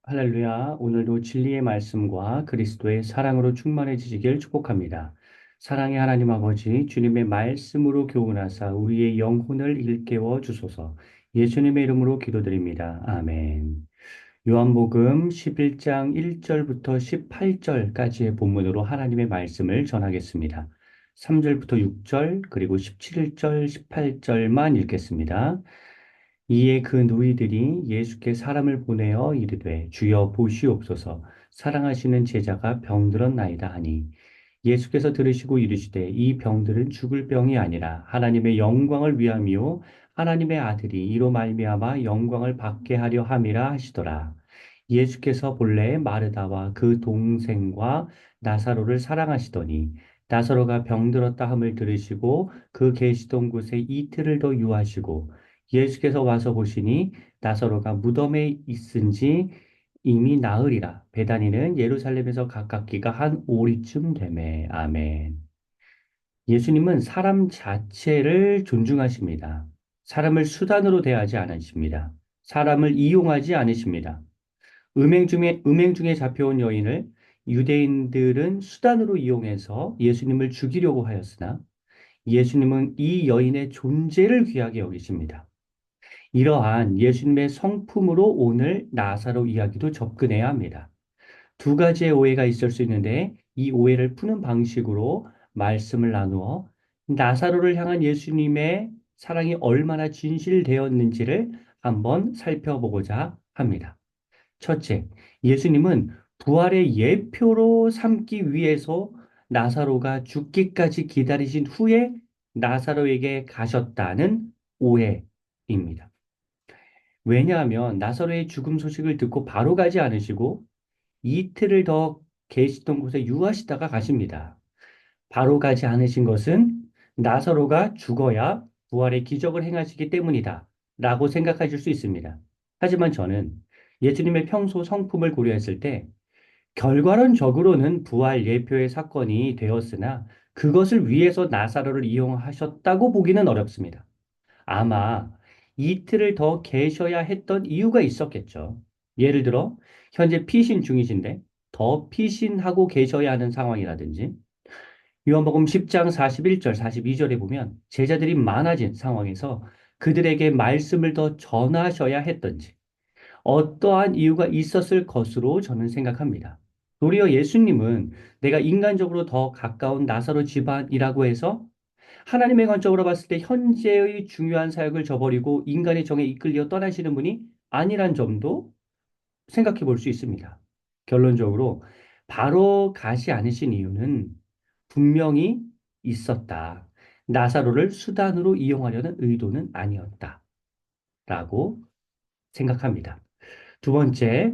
할렐루야. 오늘도 진리의 말씀과 그리스도의 사랑으로 충만해지시길 축복합니다. 사랑의 하나님 아버지, 주님의 말씀으로 교훈하사 우리의 영혼을 일깨워 주소서. 예수님의 이름으로 기도드립니다. 아멘. 요한복음 11장 1절부터 18절까지의 본문으로 하나님의 말씀을 전하겠습니다. 3절부터 6절, 그리고 17절, 18절만 읽겠습니다. 이에 그 누이들이 예수께 사람을 보내어 이르되 주여 보시옵소서 사랑하시는 제자가 병들었나이다 하니 예수께서 들으시고 이르시되 이 병들은 죽을 병이 아니라 하나님의 영광을 위함이요 하나님의 아들이 이로 말미암아 영광을 받게 하려 함이라 하시더라. 예수께서 본래 마르다와 그 동생과 나사로를 사랑하시더니 나사로가 병들었다 함을 들으시고 그 계시던 곳에 이틀을 더 유하시고 예수께서 와서 보시니 나사로가 무덤에 있은지 이미 나으리라. 베다니는 예루살렘에서 가깝기가 한 오리쯤 되매. 아멘. 예수님은 사람 자체를 존중하십니다. 사람을 수단으로 대하지 않으십니다. 사람을 이용하지 않으십니다. 음행 중에 잡혀온 여인을 유대인들은 수단으로 이용해서 예수님을 죽이려고 하였으나 예수님은 이 여인의 존재를 귀하게 여기십니다. 이러한 예수님의 성품으로 오늘 나사로 이야기도 접근해야 합니다. 두 가지의 오해가 있을 수 있는데 이 오해를 푸는 방식으로 말씀을 나누어 나사로를 향한 예수님의 사랑이 얼마나 진실되었는지를 한번 살펴보고자 합니다. 첫째, 예수님은 부활의 예표로 삼기 위해서 나사로가 죽기까지 기다리신 후에 나사로에게 가셨다는 오해입니다. 왜냐하면 나사로의 죽음 소식을 듣고 바로 가지 않으시고 이틀을 더 계시던 곳에 유하시다가 가십니다. 바로 가지 않으신 것은 나사로가 죽어야 부활의 기적을 행하시기 때문이다 라고 생각하실 수 있습니다. 하지만 저는 예수님의 평소 성품을 고려했을 때 결과론적으로는 부활 예표의 사건이 되었으나 그것을 위해서 나사로를 이용하셨다고 보기는 어렵습니다. 아마 이틀을 더 계셔야 했던 이유가 있었겠죠. 예를 들어, 현재 피신 중이신데 더 피신하고 계셔야 하는 상황이라든지, 요한복음 10장 41절, 42절에 보면 제자들이 많아진 상황에서 그들에게 말씀을 더 전하셔야 했던지, 어떠한 이유가 있었을 것으로 저는 생각합니다. 도리어 예수님은 내가 인간적으로 더 가까운 나사로 집안이라고 해서 하나님의 관점으로 봤을 때 현재의 중요한 사역을 저버리고 인간의 정에 이끌려 떠나시는 분이 아니란 점도 생각해 볼 수 있습니다. 결론적으로 바로 가시 않으신 이유는 분명히 있었다. 나사로를 수단으로 이용하려는 의도는 아니었다. 라고 생각합니다. 두 번째,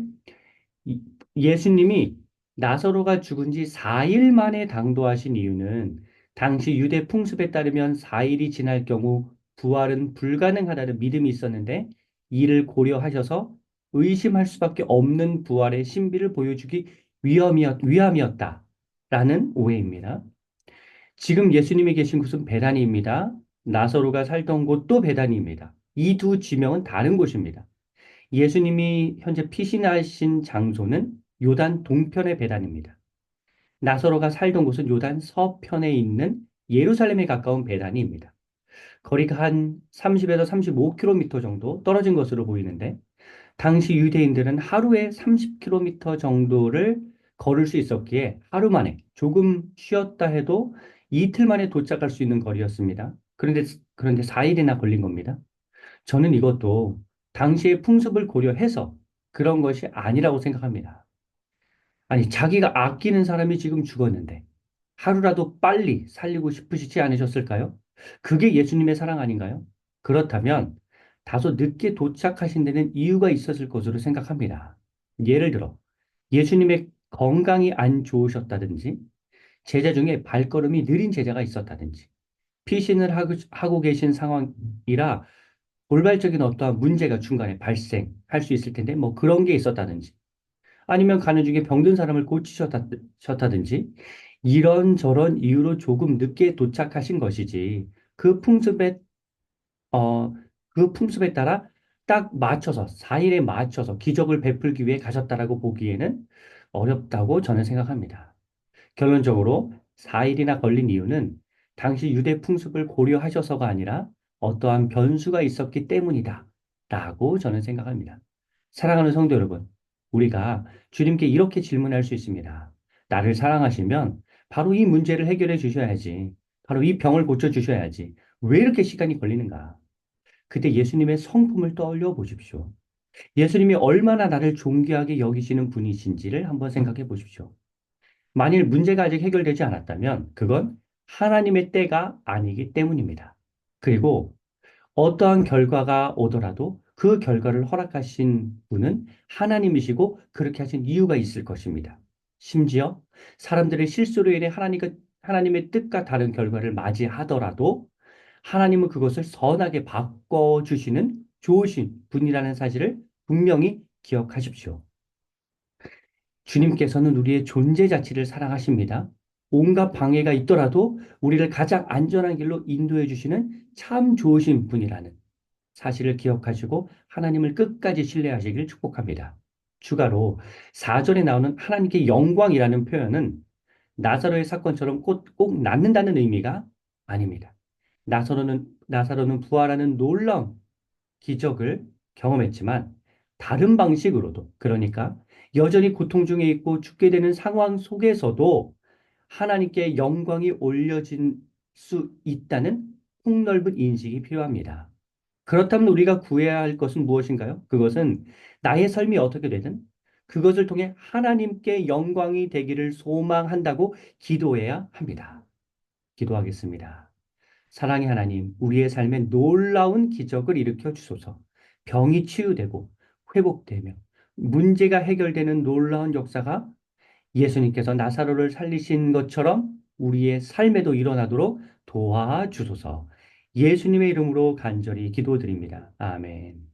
이- 예수님이 나사로가 죽은 지 4일 만에 당도하신 이유는 당시 유대 풍습에 따르면 4일이 지날 경우 부활은 불가능하다는 믿음이 있었는데 이를 고려하셔서 의심할 수밖에 없는 부활의 신비를 보여주기 위함이었다라는 오해입니다. 지금 예수님이 계신 곳은 베다니입니다. 나사로가 살던 곳도 베다니입니다. 이 두 지명은 다른 곳입니다. 예수님이 현재 피신하신 장소는 요단 동편의 베단입니다. 나사로가 살던 곳은 요단 서편에 있는 예루살렘에 가까운 베단입니다. 거리가 한 30에서 35km 정도 떨어진 것으로 보이는데 당시 유대인들은 하루에 30km 정도를 걸을 수 있었기에 하루 만에 조금 쉬었다 해도 이틀 만에 도착할 수 있는 거리였습니다. 그런데 4일이나 걸린 겁니다. 저는 이것도 당시의 풍습을 고려해서 그런 것이 아니라고 생각합니다. 아니, 자기가 아끼는 사람이 지금 죽었는데 하루라도 빨리 살리고 싶으시지 않으셨을까요? 그게 예수님의 사랑 아닌가요? 그렇다면 다소 늦게 도착하신 데는 이유가 있었을 것으로 생각합니다. 예를 들어 예수님의 건강이 안 좋으셨다든지 제자 중에 발걸음이 느린 제자가 있었다든지 피신을 하고 계신 상황이라 돌발적인 어떠한 문제가 중간에 발생할 수 있을 텐데 뭐 그런 게 있었다든지 아니면 가는 중에 병든 사람을 고치셨다든지 이런저런 이유로 조금 늦게 도착하신 것이지 그 풍습에 어, 그 풍습에 따라 딱 맞춰서 4일에 맞춰서 기적을 베풀기 위해 가셨다라고 보기에는 어렵다고 저는 생각합니다. 결론적으로 4일이나 걸린 이유는 당시 유대 풍습을 고려하셔서가 아니라 어떠한 변수가 있었기 때문이다. 라고 저는 생각합니다. 사랑하는 성도 여러분, 우리가 주님께 이렇게 질문할 수 있습니다. 나를 사랑하시면 바로 이 문제를 해결해 주셔야지. 바로 이 병을 고쳐 주셔야지. 왜 이렇게 시간이 걸리는가? 그때 예수님의 성품을 떠올려 보십시오. 예수님이 얼마나 나를 존귀하게 여기시는 분이신지를 한번 생각해 보십시오. 만일 문제가 아직 해결되지 않았다면 그건 하나님의 때가 아니기 때문입니다. 그리고 어떠한 결과가 오더라도 그 결과를 허락하신 분은 하나님이시고 그렇게 하신 이유가 있을 것입니다. 심지어 사람들의 실수로 인해 하나님의 뜻과 다른 결과를 맞이하더라도 하나님은 그것을 선하게 바꿔주시는 좋으신 분이라는 사실을 분명히 기억하십시오. 주님께서는 우리의 존재 자체를 사랑하십니다. 온갖 방해가 있더라도 우리를 가장 안전한 길로 인도해 주시는 참 좋으신 분이라는 사실을 기억하시고 하나님을 끝까지 신뢰하시길 축복합니다. 추가로 4절에 나오는 하나님께 영광이라는 표현은 나사로의 사건처럼 꼭 낫는다는 의미가 아닙니다. 나사로는 부활하는 놀라운 기적을 경험했지만 다른 방식으로도 그러니까 여전히 고통 중에 있고 죽게 되는 상황 속에서도 하나님께 영광이 올려진 수 있다는 폭넓은 인식이 필요합니다. 그렇다면 우리가 구해야 할 것은 무엇인가요? 그것은 나의 삶이 어떻게 되든 그것을 통해 하나님께 영광이 되기를 소망한다고 기도해야 합니다. 기도하겠습니다. 사랑의 하나님, 우리의 삶에 놀라운 기적을 일으켜 주소서. 병이 치유되고 회복되며 문제가 해결되는 놀라운 역사가 예수님께서 나사로를 살리신 것처럼 우리의 삶에도 일어나도록 도와주소서. 예수님의 이름으로 간절히 기도드립니다. 아멘.